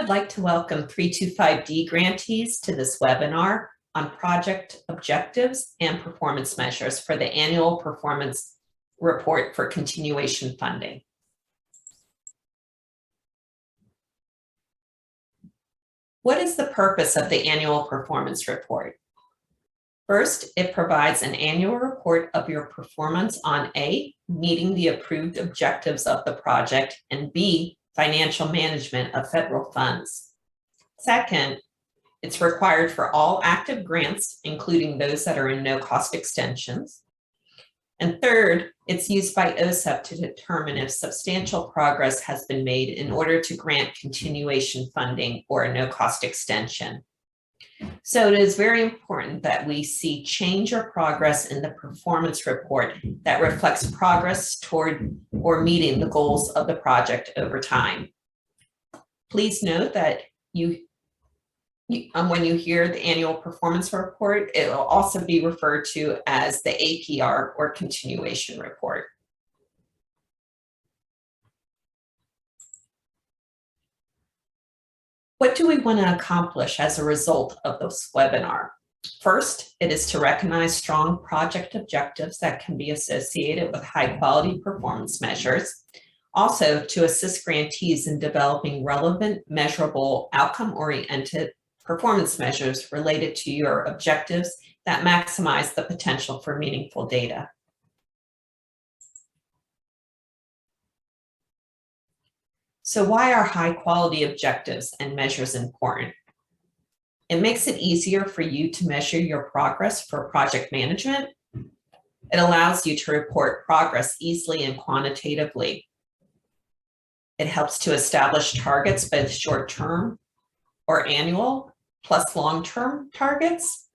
would like to welcome 325D grantees to this webinar on project objectives and performance measures for the annual performance report for continuation funding. What is the purpose of the annual performance report? First, it provides an annual report of your performance on A, meeting the approved objectives of the project, and B, financial management of federal funds. Second, it's required for all active grants, including those that are in no-cost extensions. And third, it's used by OSEP to determine if substantial progress has been made in order to grant continuation funding or a no-cost extension. So it is very important that we see change or progress in the performance report that reflects progress toward or meeting the goals of the project over time. Please note that when you hear the annual performance report, it will also be referred to as the APR or continuation report. What do we want to accomplish as a result of this webinar? First, it is to recognize strong project objectives that can be associated with high-quality performance measures. Also, to assist grantees in developing relevant, measurable, outcome-oriented performance measures related to your objectives that maximize the potential for meaningful data. So why are high-quality objectives and measures important? It makes it easier for you to measure your progress for project management. It allows you to report progress easily and quantitatively. It helps to establish targets, both short-term or annual, plus long-term targets.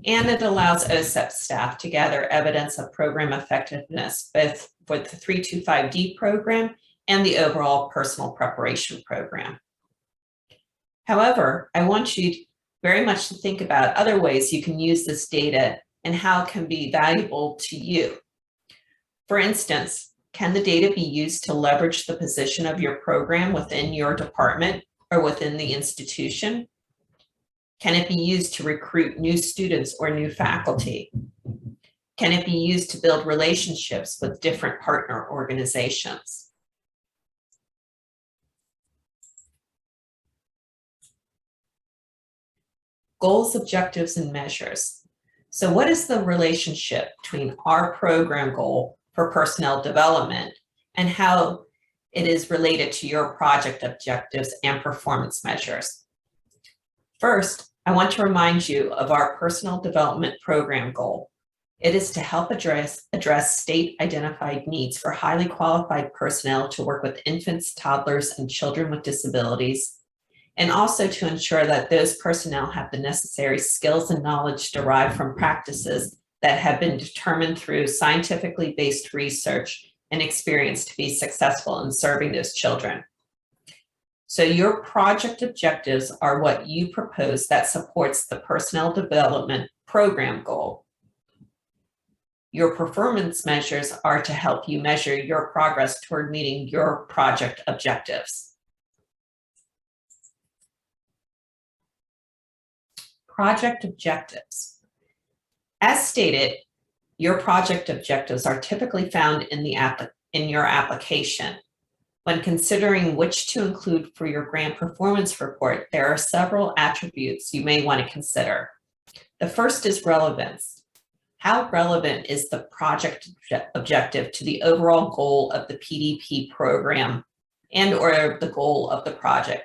And it allows OSEP staff to gather evidence of program effectiveness, both for the 325D program and the overall personal preparation program. However, I want you very much to think about other ways you can use this data and how it can be valuable to you. For instance, can the data be used to leverage the position of your program within your department or within the institution? Can it be used to recruit new students or new faculty? Can it be used to build relationships with different partner organizations? Goals, objectives, and measures. So what is the relationship between our program goal for personnel development and how it is related to your project objectives and performance measures? First, I want to remind you of our personnel development program goal. It is to help address state-identified needs for highly qualified personnel to work with infants, toddlers, and children with disabilities, and also to ensure that those personnel have the necessary skills and knowledge derived from practices that have been determined through scientifically based research and experience to be successful in serving those children. So your project objectives are what you propose that supports the personnel development program goal. Your performance measures are to help you measure your progress toward meeting your project objectives. Project objectives. As stated, your project objectives are typically found in your application. When considering which to include for your grant performance report, there are several attributes you may want to consider. The first is relevance. How relevant is the project objective to the overall goal of the PDP program and or the goal of the project?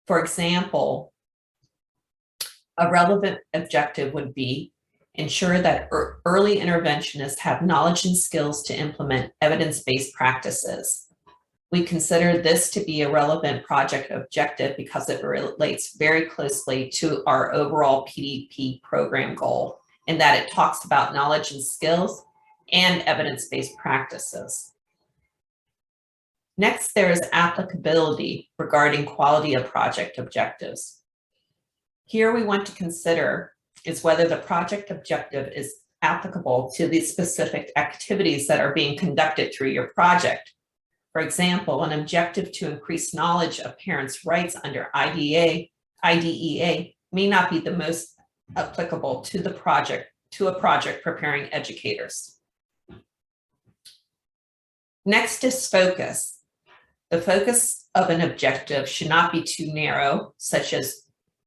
For example, a relevant objective would be ensure that early interventionists have knowledge and skills to implement evidence-based practices. We consider this to be a relevant project objective because it relates very closely to our overall PDP program goal in that it talks about knowledge and skills and evidence-based practices. Next, there is applicability regarding quality of project objectives. Here we want to consider is whether the project objective is applicable to the specific activities that are being conducted through your project. For example, an objective to increase knowledge of parents' rights under IDEA may not be the most applicable to a project preparing educators. Next is focus. The focus of an objective should not be too narrow, such as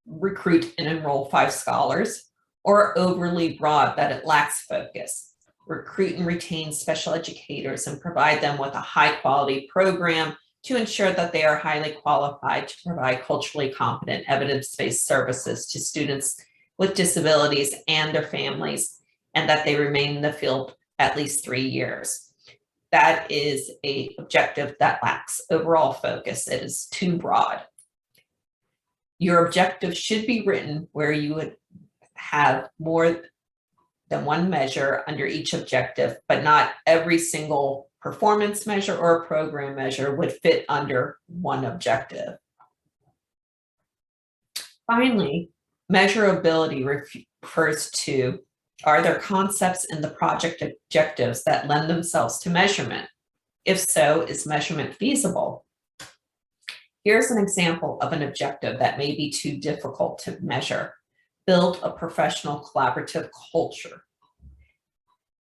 recruit and enroll 5 scholars, or overly broad that it lacks focus. Recruit and retain special educators and provide them with a high quality program to ensure that they are highly qualified to provide culturally competent evidence-based services to students with disabilities and their families, and that they remain in the field at least 3 years. That is an objective that lacks overall focus. It is too broad. Your objective should be written where you would have more than one measure under each objective, but not every single performance measure or program measure would fit under one objective. Finally, measurability refers to, are there concepts in the project objectives that lend themselves to measurement? If so, is measurement feasible? Here's an example of an objective that may be too difficult to measure. Build a professional collaborative culture.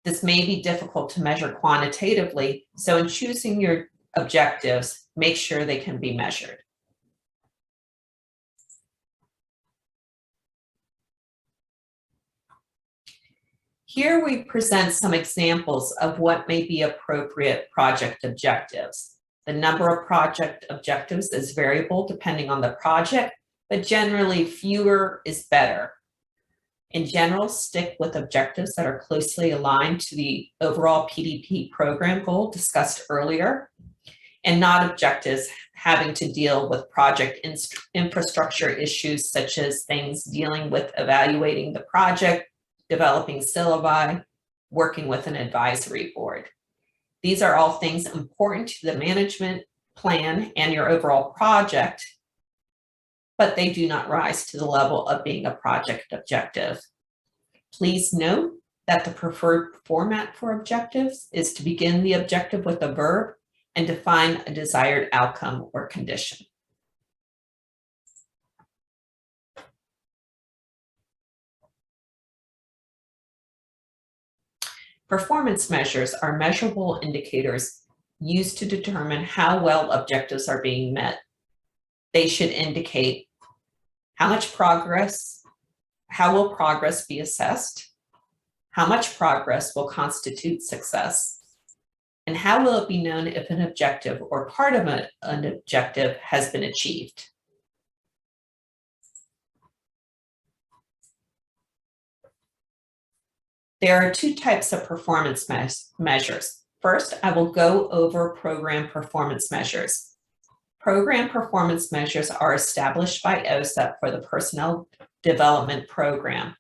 This may be difficult to measure quantitatively, so in choosing your objectives, make sure they can be measured. Here we present some examples of what may be appropriate project objectives. The number of project objectives is variable depending on the project, but generally fewer is better. In general, stick with objectives that are closely aligned to the overall PDP program goal discussed earlier, and not objectives having to deal with project infrastructure issues such as things dealing with evaluating the project, developing syllabi, working with an advisory board. These are all things important to the management plan and your overall project, but they do not rise to the level of being a project objective. Please note that the preferred format for objectives is to begin the objective with a verb and define a desired outcome or condition. Performance measures are measurable indicators used to determine how well objectives are being met. They should indicate how will progress be assessed, how much progress will constitute success, and how will it be known if an objective or part of an objective has been achieved. There are 2 types of performance measures. First, I will go over program performance measures. Program performance measures are established by OSEP for the Personnel Development Program.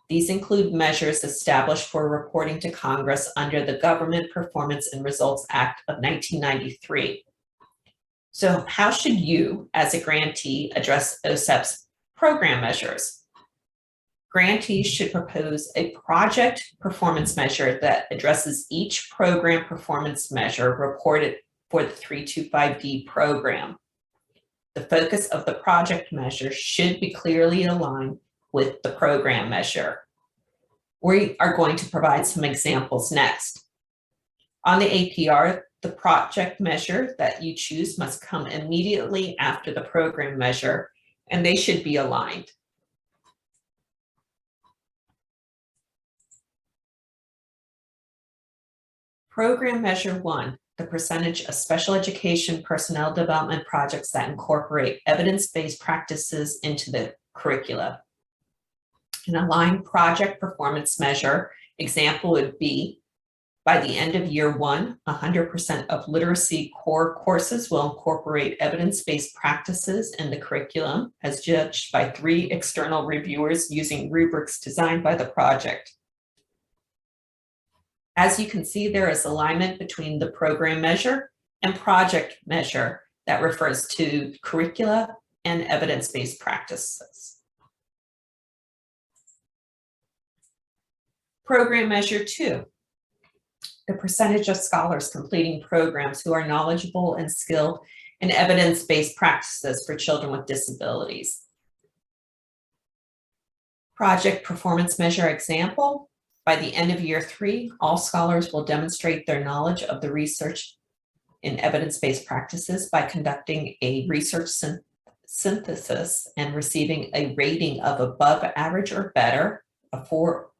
These include measures established for reporting to Congress under the Government Performance and Results Act of 1993. So how should you, as a grantee, address OSEP's program measures? Grantees should propose a project performance measure that addresses each program performance measure reported for the 325D program. The focus of the project measure should be clearly aligned with the program measure. We are going to provide some examples next. On the APR, the project measure that you choose must come immediately after the program measure, and they should be aligned. Program measure 1, the percentage of special education personnel development projects that incorporate evidence-based practices into the curricula. An aligned project performance measure example would be, by the end of year 1, 100% of literacy core courses will incorporate evidence-based practices in the curriculum as judged by 3 external reviewers using rubrics designed by the project. As you can see, there is alignment between the program measure and project measure that refers to curricula and evidence-based practices. Program measure 2. the percentage of scholars completing programs who are knowledgeable and skilled in evidence-based practices for children with disabilities. Project performance measure example. By the end of year 3, all scholars will demonstrate their knowledge of the research in evidence-based practices by conducting a research synthesis and receiving a rating of above average or better, a 4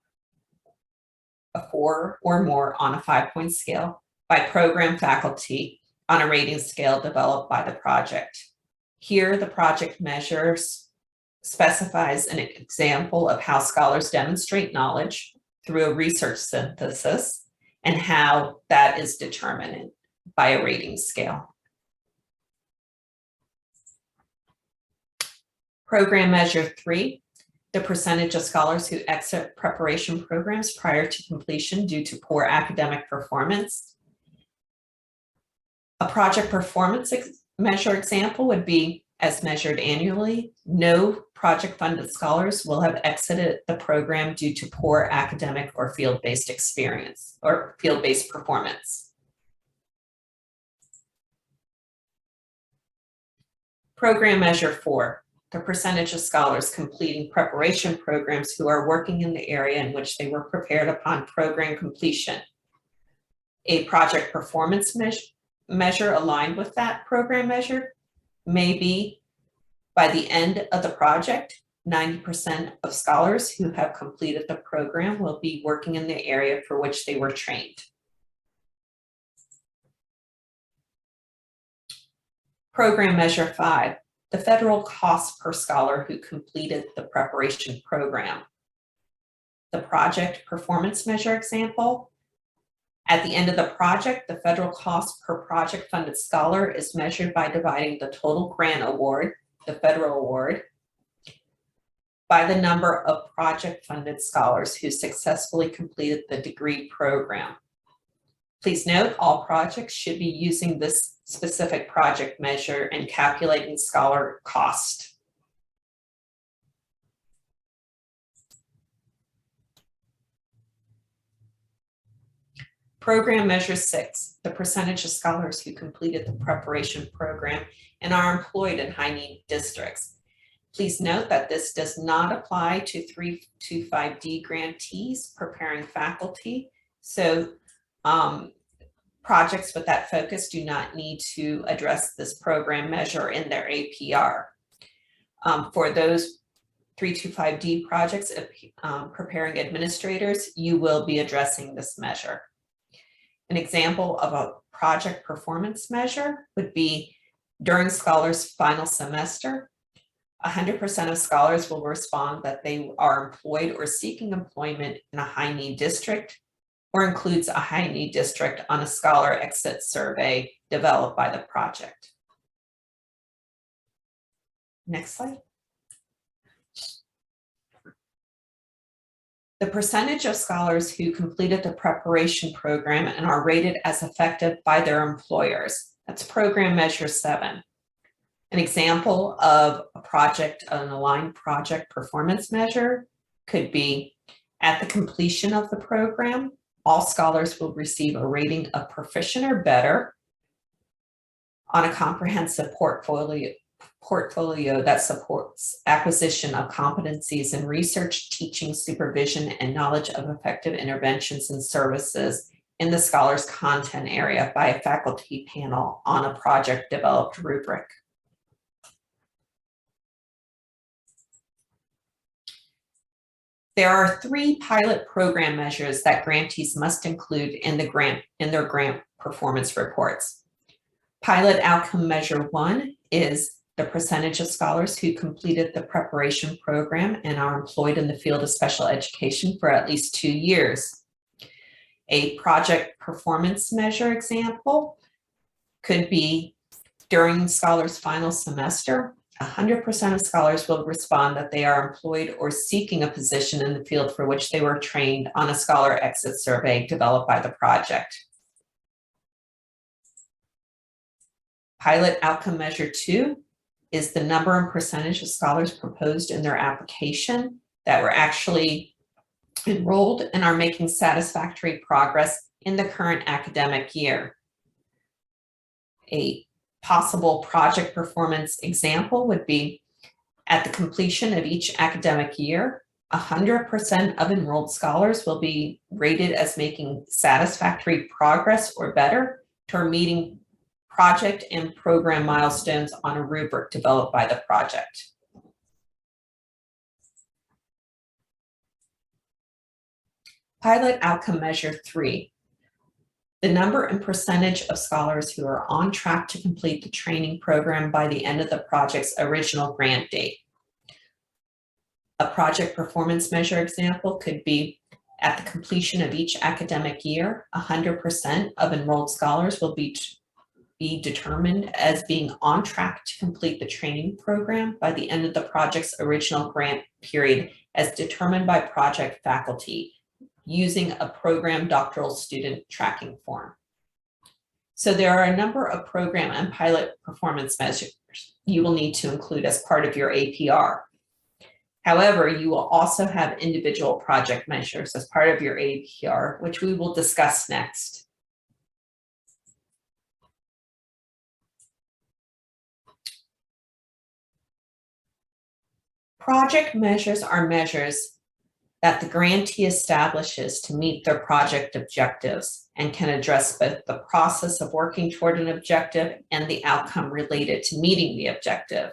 or more on a 5-point scale by program faculty on a rating scale developed by the project. Here, the project measures specifies an example of how scholars demonstrate knowledge through a research synthesis and how that is determined by a rating scale. Program measure 3, the percentage of scholars who exit preparation programs prior to completion due to poor academic performance. A project performance measure example would be, as measured annually, no project-funded scholars will have exited the program due to poor academic or field-based experience or field-based performance. Program measure 4, the percentage of scholars completing preparation programs who are working in the area in which they were prepared upon program completion. A project performance measure aligned with that program measure may be, by the end of the project, 90% of scholars who have completed the program will be working in the area for which they were trained. Program measure 5, the federal cost per scholar who completed the preparation program. The project performance measure example. At the end of the project, the federal cost per project funded scholar is measured by dividing the total grant award, the federal award, by the number of project funded scholars who successfully completed the degree program. Please note, all projects should be using this specific project measure and calculating scholar cost. Program measure 6, the percentage of scholars who completed the preparation program and are employed in high-need districts. Please note that this does not apply to 325D grantees preparing faculty. So projects with that focus do not need to address this program measure in their APR. For those 325D projects, preparing administrators, you will be addressing this measure. An example of a project performance measure would be during scholars' final semester, 100% of scholars will respond that they are employed or seeking employment in a high-need district or includes a high-need district on a scholar exit survey developed by the project. Next slide. The percentage of scholars who completed the preparation program and are rated as effective by their employers. That's program measure 7. An example of a project, an aligned project performance measure could be at the completion of the program, all scholars will receive a rating of proficient or better on a comprehensive portfolio that supports acquisition of competencies in research, teaching, supervision, and knowledge of effective interventions and services in the scholar's content area by a faculty panel on a project developed rubric. There are 3 pilot program measures that grantees must include in their grant performance reports. Pilot outcome measure 1 is the percentage of scholars who completed the preparation program and are employed in the field of special education for at least 2 years. A project performance measure example could be during scholars' final semester, 100% of scholars will respond that they are employed or seeking a position in the field for which they were trained on a scholar exit survey developed by the project. Pilot outcome measure 2 is the number and percentage of scholars proposed in their application that were actually enrolled and are making satisfactory progress in the current academic year. A possible project performance example would be, at the completion of each academic year, 100% of enrolled scholars will be rated as making satisfactory progress or better toward meeting project and program milestones on a rubric developed by the project. Pilot outcome measure 3. The number and percentage of scholars who are on track to complete the training program by the end of the project's original grant date. A project performance measure example could be, at the completion of each academic year, 100% of enrolled scholars will be determined as being on track to complete the training program by the end of the project's original grant period as determined by project faculty using a program doctoral student tracking form. So there are a number of program and pilot performance measures you will need to include as part of your APR. However, you will also have individual project measures as part of your APR, which we will discuss next. Project measures are measures that the grantee establishes to meet their project objectives and can address both the process of working toward an objective and the outcome related to meeting the objective.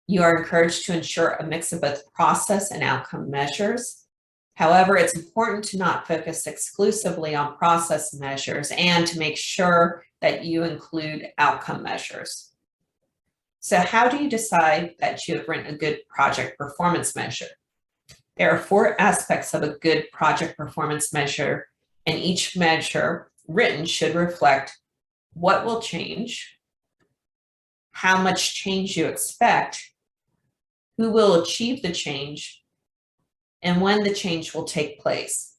You are encouraged to ensure a mix of both process and outcome measures. However, it's important to not focus exclusively on process measures and to make sure that you include outcome measures. So how do you decide that you have written a good project performance measure? There are 4 aspects of a good project performance measure, and each measure written should reflect what will change, how much change you expect, who will achieve the change, and when the change will take place.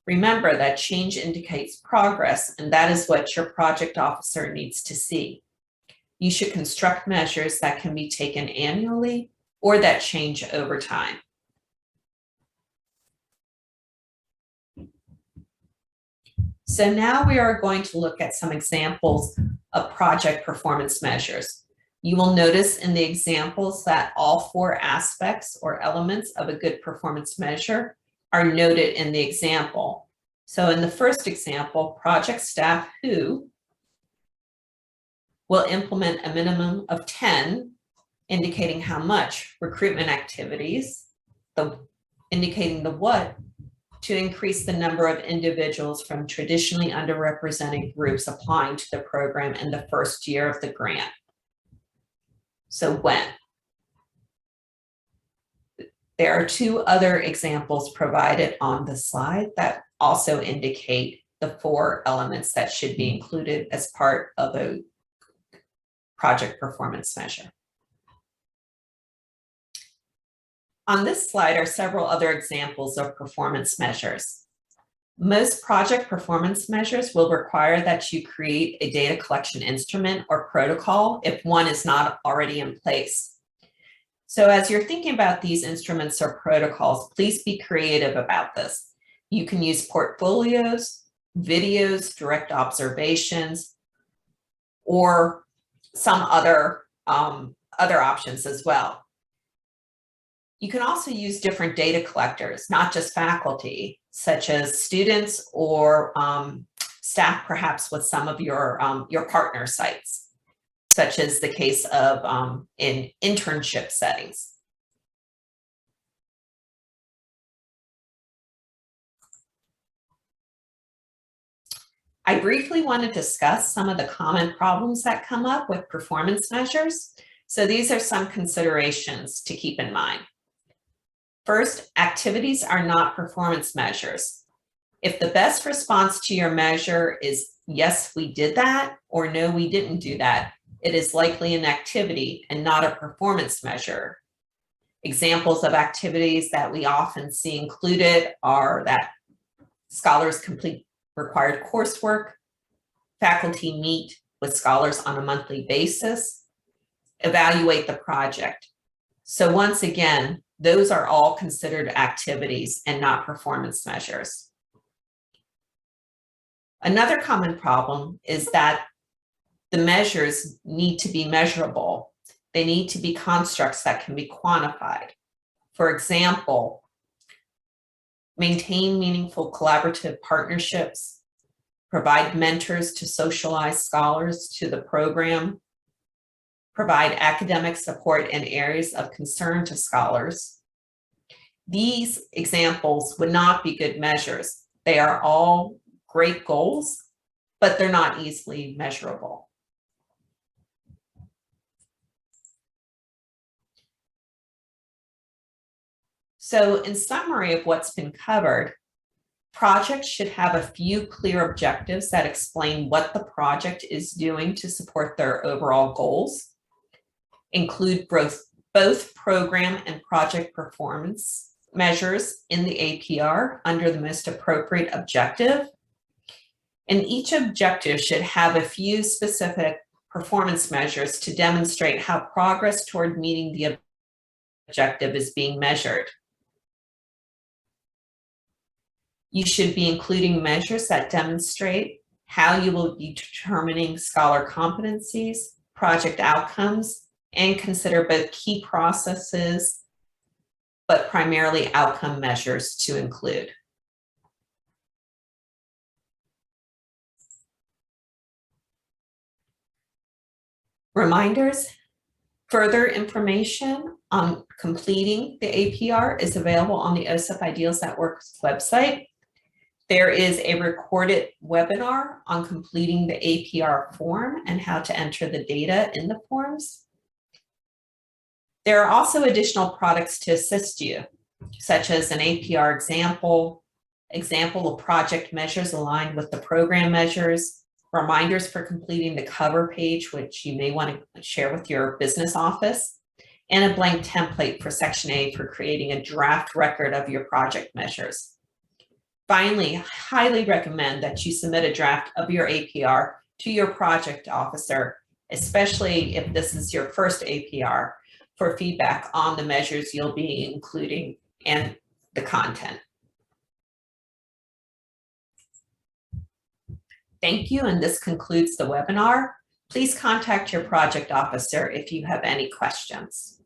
Remember that change indicates progress, and that is what your project officer needs to see. You should construct measures that can be taken annually or that change over time. So now we are going to look at some examples of project performance measures. You will notice in the examples that all 4 aspects or elements of a good performance measure are noted in the example. So in the first example, project staff who will implement a minimum of 10, indicating how much, recruitment activities, indicating the what, to increase the number of individuals from traditionally underrepresented groups applying to the program in the first year of the grant. So when? There are 2 other examples provided on the slide that also indicate the 4 elements that should be included as part of a project performance measure. On this slide are several other examples of performance measures. Most project performance measures will require that you create a data collection instrument or protocol if one is not already in place. So as you're thinking about these instruments or protocols, please be creative about this. You can use portfolios, videos, direct observations, or some other options as well. You can also use different data collectors, not just faculty, such as students or staff, perhaps with some of your partner sites, such as the case of in internship settings. I briefly want to discuss some of the common problems that come up with performance measures. So these are some considerations to keep in mind. First, activities are not performance measures. If the best response to your measure is, yes, we did that, or no, we didn't do that, it is likely an activity and not a performance measure. Examples of activities that we often see included are that scholars complete required coursework, faculty meet with scholars on a monthly basis, evaluate the project. So once again, those are all considered activities and not performance measures. Another common problem is that the measures need to be measurable. They need to be constructs that can be quantified. For example, maintain meaningful collaborative partnerships, provide mentors to socialize scholars to the program, provide academic support in areas of concern to scholars. These examples would not be good measures. They are all great goals, but they're not easily measurable. So in summary of what's been covered, projects should have a few clear objectives that explain what the project is doing to support their overall goals, include both program and project performance measures in the APR under the most appropriate objective. And each objective should have a few specific performance measures to demonstrate how progress toward meeting the objective is being measured. You should be including measures that demonstrate how you will be determining scholar competencies, project outcomes, and consider both key processes, but primarily outcome measures to include. Reminders, further information on completing the APR is available on the OSEP Ideals Network's website. There is a recorded webinar on completing the APR form and how to enter the data in the forms. There are also additional products to assist you, such as an APR example of project measures aligned with the program measures, reminders for completing the cover page, which you may want to share with your business office, and a blank template for Section A for creating a draft record of your project measures. Finally, I highly recommend that you submit a draft of your APR to your project officer, especially if this is your first APR, for feedback on the measures you'll be including and the content. Thank you, and this concludes the webinar. Please contact your project officer if you have any questions.